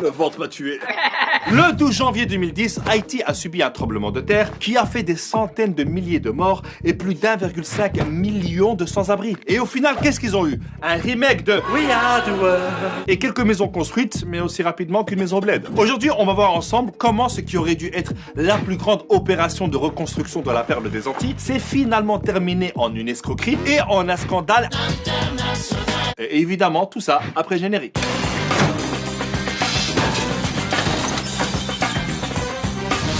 Le ventre m'a tué. Le 12 janvier 2010, Haïti a subi un tremblement de terre qui a fait des centaines de milliers de morts et plus d'1,5 million de sans-abri. Et au final, qu'est-ce qu'ils ont eu? Un remake de We Are the World et quelques maisons construites, mais aussi rapidement qu'une maison bled. Aujourd'hui, on va voir ensemble comment ce qui aurait dû être la plus grande opération de reconstruction de la perle des Antilles s'est finalement terminé en une escroquerie et en un scandale international. Et évidemment, tout ça après générique.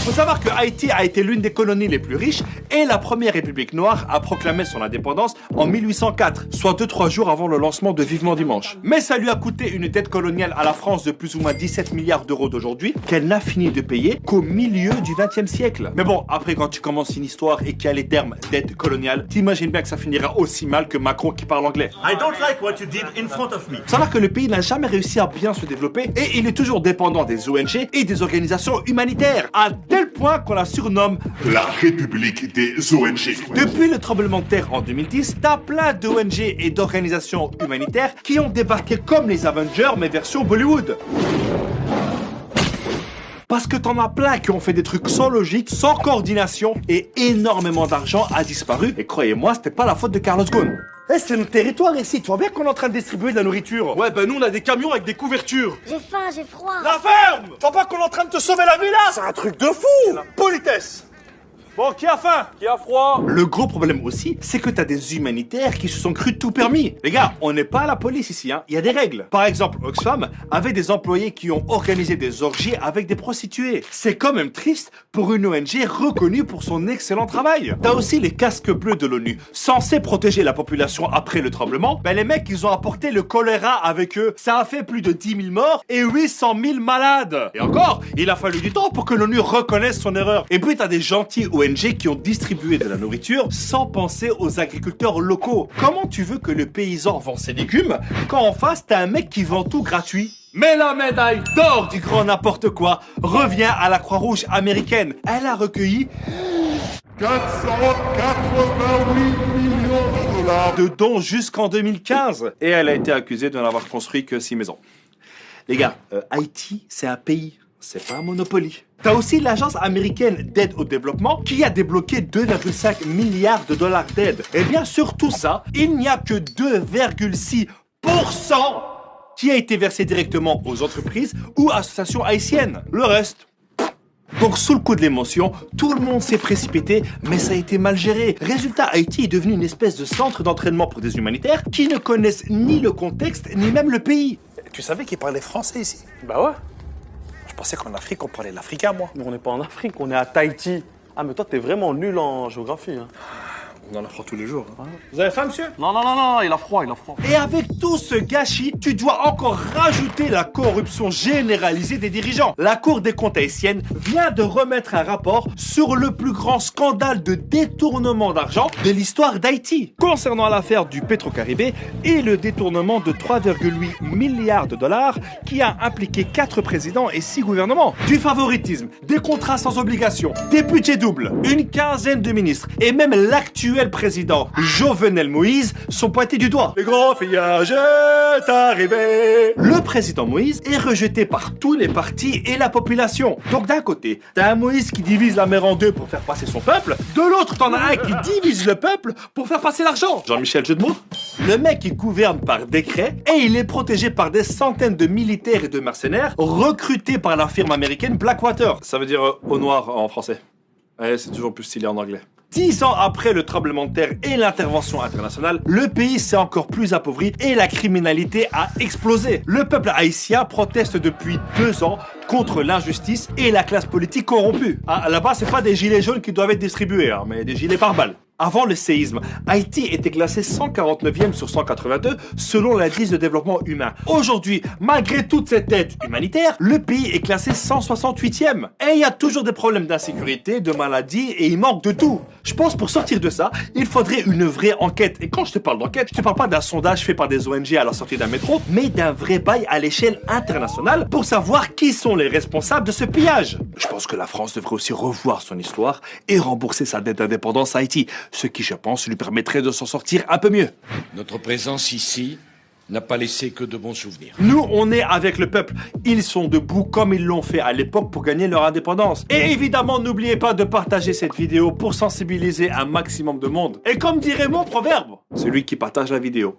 Il faut savoir que Haïti a été l'une des colonies les plus riches et la première république noire a proclamé son indépendance en 1804, soit 2-3 jours avant le lancement de Vivement Dimanche. Mais ça lui a coûté une dette coloniale à la France de plus ou moins 17 milliards d'euros d'aujourd'hui qu'elle n'a fini de payer qu'au milieu du XXe siècle. Mais bon, après quand tu commences une histoire et qu'il y a les termes dette coloniale, t'imagines bien que ça finira aussi mal que Macron qui parle anglais. I don't like what you did in front of me. Faut savoir que le pays n'a jamais réussi à bien se développer et il est toujours dépendant des ONG et des organisations humanitaires. À tel point qu'on la surnomme la République des ONG. Depuis le tremblement de terre en 2010, t'as plein d'ONG et d'organisations humanitaires qui ont débarqué comme les Avengers mais version Bollywood. Parce que t'en as plein qui ont fait des trucs sans logique, sans coordination et énormément d'argent a disparu. Et croyez-moi, c'était pas la faute de Carlos Ghosn. Eh, c'est notre territoire ici, tu vois bien qu'on est en train de distribuer de la nourriture. Ouais, ben nous on a des camions avec des couvertures. J'ai faim, j'ai froid. La ferme! Tu vois pas qu'on est en train de te sauver la vie là? C'est un truc de fou! La politesse! Bon, qui a faim? Qui a froid? Le gros problème aussi, c'est que t'as des humanitaires qui se sont crus tout permis. Les gars, on n'est pas à la police ici, hein. Il y a des règles. Par exemple, Oxfam avait des employés qui ont organisé des orgies avec des prostituées. C'est quand même triste pour une ONG reconnue pour son excellent travail. T'as aussi les casques bleus de l'ONU, censés protéger la population après le tremblement. Ben les mecs, ils ont apporté le choléra avec eux. Ça a fait plus de 10 000 morts et 800 000 malades. Et encore, il a fallu du temps pour que l'ONU reconnaisse son erreur. Et puis t'as des gentils ONG qui ont distribué de la nourriture sans penser aux agriculteurs locaux. Comment tu veux que le paysan vend ses légumes quand en face t'as un mec qui vend tout gratuit? Mais la médaille d'or du grand n'importe quoi revient à la Croix-Rouge américaine. Elle a recueilli 488 millions de dollars de dons jusqu'en 2015. Et elle a été accusée de n'avoir construit que 6 maisons. Les gars, Haïti, c'est un pays. C'est pas un Monopoly. T'as aussi l'agence américaine d'aide au développement qui a débloqué 2,5 milliards de dollars d'aide. Et bien sur tout ça, il n'y a que 2,6% qui a été versé directement aux entreprises ou associations haïtiennes. Le reste... Donc sous le coup de l'émotion, tout le monde s'est précipité, mais ça a été mal géré. Résultat, Haïti est devenu une espèce de centre d'entraînement pour des humanitaires qui ne connaissent ni le contexte, ni même le pays. Tu savais qu'ils parlaient français ici? Bah ouais. Je pensais qu'en Afrique, on parlait l'africain, moi. Mais on n'est pas en Afrique, on est à Tahiti. Ah, mais toi, t'es vraiment nul en géographie. Hein. On en apprend tous les jours. Hein. Vous avez faim, monsieur? Non, non, non, non, il a froid, il a froid. Et avec tout ce gâchis, tu dois encore rajouter la corruption généralisée des dirigeants. La Cour des comptes haïtienne vient de remettre un rapport sur le plus grand scandale de détournement d'argent de l'histoire d'Haïti, concernant l'affaire du Petro-Caribé et le détournement de 3,8 milliards de dollars qui a impliqué 4 présidents et 6 gouvernements. Du favoritisme, des contrats sans obligation, des budgets doubles, une quinzaine de ministres et même l'actuel président Jovenel Moïse sont pointés du doigt. Le grand pillage est arrivé. Le président Moïse est rejeté par tous les partis et la population. Donc d'un côté, t'as un Moïse qui divise la mer en deux pour faire passer son peuple. De l'autre, t'en as un qui divise le peuple pour faire passer l'argent. Jean-Michel, jeu de mots? Le mec, il gouverne par décret et il est protégé par des centaines de militaires et de mercenaires recrutés par la firme américaine Blackwater. Ça veut dire au noir en français. Ouais, c'est toujours plus stylé en anglais. 10 ans après le tremblement de terre et l'intervention internationale, le pays s'est encore plus appauvri et la criminalité a explosé. Le peuple haïtien proteste depuis 2 ans contre l'injustice et la classe politique corrompue. Ah, là-bas, c'est pas des gilets jaunes qui doivent être distribués, hein, mais des gilets pare-balles. Avant le séisme, Haïti était classé 149e sur 182 selon l'indice de développement humain. Aujourd'hui, malgré toute cette aide humanitaire, le pays est classé 168e. Et il y a toujours des problèmes d'insécurité, de maladies et il manque de tout. Je pense pour sortir de ça, il faudrait une vraie enquête. Et quand je te parle d'enquête, je te parle pas d'un sondage fait par des ONG à la sortie d'un métro, mais d'un vrai bail à l'échelle internationale pour savoir qui sont les responsables de ce pillage. Je pense que la France devrait aussi revoir son histoire et rembourser sa dette d'indépendance à Haïti. Ce qui, je pense, lui permettrait de s'en sortir un peu mieux. Notre présence ici n'a pas laissé que de bons souvenirs. Nous, on est avec le peuple. Ils sont debout comme ils l'ont fait à l'époque pour gagner leur indépendance. Et évidemment, n'oubliez pas de partager cette vidéo pour sensibiliser un maximum de monde. Et comme dirait mon proverbe, celui qui partage la vidéo